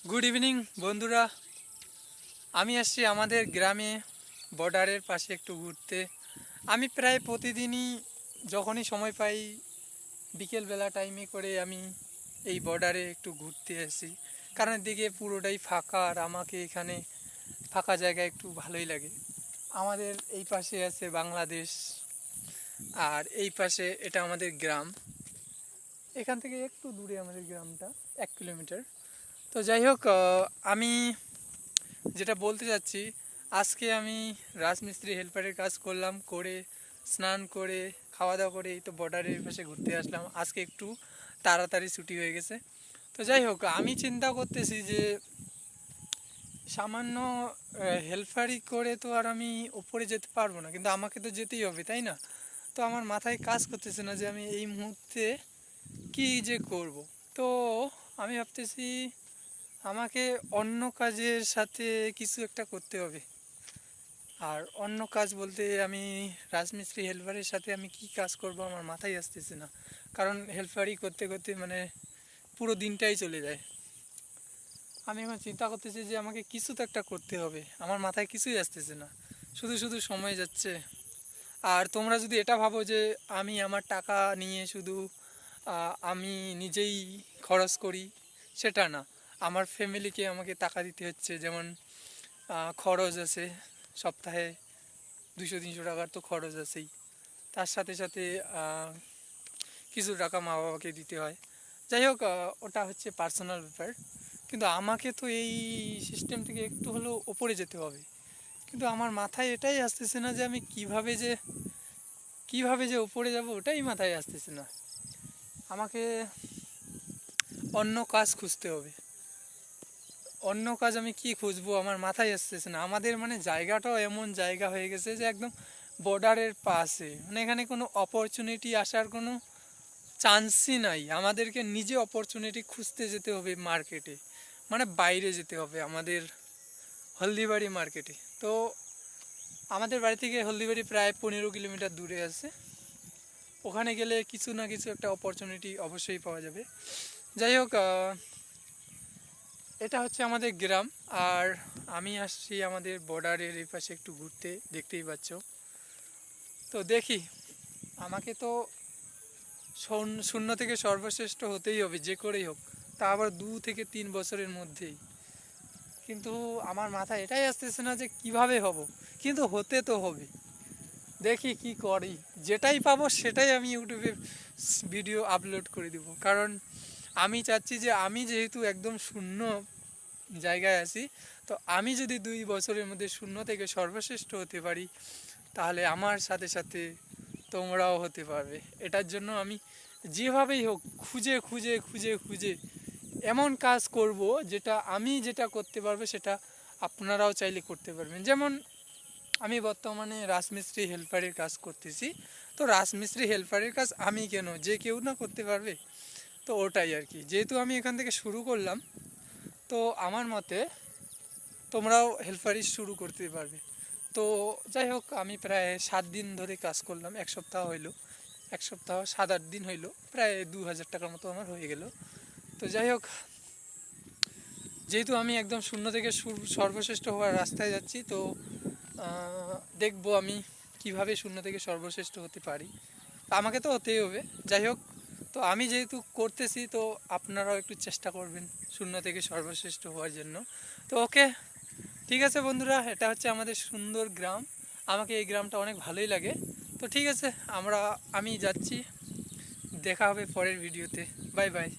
Good evening বন্ধুরা। আমি আসছি আমাদের গ্রামে বর্ডারের পাশে একটু ঘুরতে। আমি প্রায় প্রতিদিনই যখনই সময় পাই বিকেলবেলা টাইমে করে আমি এই বর্ডারে একটু ঘুরতে আসি, কারণ এদিকে পুরোটাই ফাঁকা আর আমাকে এখানে ফাঁকা জায়গা একটু ভালোই লাগে। আমাদের এই পাশে আছে বাংলাদেশ আর এই পাশে এটা আমাদের গ্রাম। এখান থেকে একটু দূরে আমাদের গ্রামটা, 1 কিলোমিটার। তো যাই হোক, আমি যেটা বলতে চাচ্ছি, আজকে আমি রাজমিস্ত্রি হেল্পারের কাজ করলাম, করে স্নান করে খাওয়া দাওয়া করে এই তো বর্ডারের পাশে ঘুরতে আসলাম। আজকে একটু তাড়াতাড়ি ছুটি হয়ে গেছে। তো যাই হোক, আমি চিন্তা করতেছি যে সামান্য হেল্পারি করে তো আর আমি ওপরে যেতে পারবো না, কিন্তু আমাকে তো যেতেই হবে, তাই না? তো আমার মাথায় কাজ করতেছে না যে আমি এই মুহূর্তে কী যে করব। তো আমি ভাবতেছি আমাকে অন্য কাজের সাথে কিছু একটা করতে হবে। আর অন্য কাজ বলতে আমি রাজমিস্ত্রি হেল্পারের সাথে আমি কি কাজ করব আমার মাথায় আসতেছে না, কারণ হেল্পারি করতে করতে মানে পুরো দিনটাই চলে যায়। আমি এখন চিন্তা করতেছি যে আমাকে কিছু তো একটা করতে হবে, আমার মাথায় কিছুই আসতেছে না, শুধু শুধু সময় যাচ্ছে। আর তোমরা যদি এটা ভাবো যে আমি আমার টাকা নিয়ে শুধু আমি নিজেই খরচ করি, সেটা না। আমার ফ্যামিলিকে আমাকে টাকা দিতে হচ্ছে, যেমন খরচ আছে সপ্তাহে 200-300 টাকার তো খরচ আছেই। তার সাথে সাথে কিছু টাকা মা বাবাকে দিতে হয়। যাই হোক, ওটা হচ্ছে পার্সোনাল ব্যাপার। কিন্তু আমাকে তো এই সিস্টেম থেকে একটু হলেও ওপরে যেতে হবে। কিন্তু আমার মাথায় এটাই আসতেছে না যে আমি কিভাবে যে ওপরে যাব, ওটাই মাথায় আসতেছে না। আমাকে অন্য কাজ খুঁজতে হবে। অন্য কাজ আমি কি খুঁজবো আমার মাথায় আসতেছে না। আমাদের মানে জায়গাটাও এমন জায়গা হয়ে গেছে যে একদম বর্ডারের পাশে, মানে এখানে কোনো অপরচুনিটি আসার কোনো চান্সই নাই। আমাদেরকে নিজে অপরচুনিটি খুঁজতে যেতে হবে মার্কেটে, মানে বাইরে যেতে হবে আমাদের হলদিবাড়ি মার্কেটে। তো আমাদের বাড়ি থেকে হলদিবাড়ি প্রায় 15 কিলোমিটার দূরে আছে। ওখানে গেলে কিছু না কিছু একটা অপরচুনিটি অবশ্যই পাওয়া যাবে। যাই হোক, এটা হচ্ছে আমাদের গ্রাম। আর আমি আসছি আমাদের বর্ডারের এই পাশে একটু ঘুরতে, দেখতেই পাচ্ছ। তো দেখি, আমাকে তো শূন্য থেকে সর্বশ্রেষ্ঠ হতেই হবে যে করেই হোক, তা আবার 2 থেকে 3 বছরের মধ্যেই। কিন্তু আমার মাথায় এটাই আসতেছে না যে কিভাবে হব, কিন্তু হতে তো হবে। দেখি কি করি, যেটাই পাবো সেটাই আমি ইউটিউবে ভিডিও আপলোড করে দিব। কারণ আমি চাচ্ছি যে আমি যেহেতু একদম শূন্য জায়গায় আছি, তো আমি যদি 2 বছরের মধ্যে শূন্য থেকে সর্বশ্রেষ্ঠ হতে পারি, তাহলে আমার সাথে সাথে তোমরাও হতে পারবে। এটার জন্য আমি যেভাবেই হোক খুঁজে খুঁজে খুঁজে খুঁজে এমন কাজ করব যেটা করতে পারবে সেটা আপনারাও চাইলে করতে পারবেন। যেমন আমি বর্তমানে রাজমিস্ত্রি হেল্পারের কাজ করতেছি। তো রাজমিস্ত্রি হেল্পারের কাজ আমি কেন, যে কেউ না করতে পারবে। তো ওটাই আর কি, যেহেতু আমি এখান থেকে শুরু করলাম, তো আমার মতে তোমরাও হেল্পারি শুরু করতে পারবে। তো যাই হোক, আমি প্রায় 7 দিন ধরে কাজ করলাম, 1 সপ্তাহ হইলো, 1 সপ্তাহ 7-8 দিন হইলো, প্রায় 2000 টাকার মতো আমার হয়ে গেল। তো যাই হোক, যেহেতু আমি একদম শূন্য থেকে সর্বশ্রেষ্ঠ হওয়ার রাস্তায় যাচ্ছি, তো দেখবো আমি কিভাবে শূন্য থেকে সর্বশ্রেষ্ঠ হতে পারি। আমাকে তো হতেই হবে। যাই হোক, তো আমি যেহেতু করতেছি, তো আপনারাও একটু চেষ্টা করবেন শূন্য থেকে সর্বশ্রেষ্ঠ হওয়ার জন্য। তো ওকে, ঠিক আছে বন্ধুরা, এটা হচ্ছে আমাদের সুন্দর গ্রাম। আমাকে এই গ্রামটা অনেক ভালোই লাগে। তো ঠিক আছে, আমি যাচ্ছি, দেখা হবে পরের ভিডিওতে। Bye bye.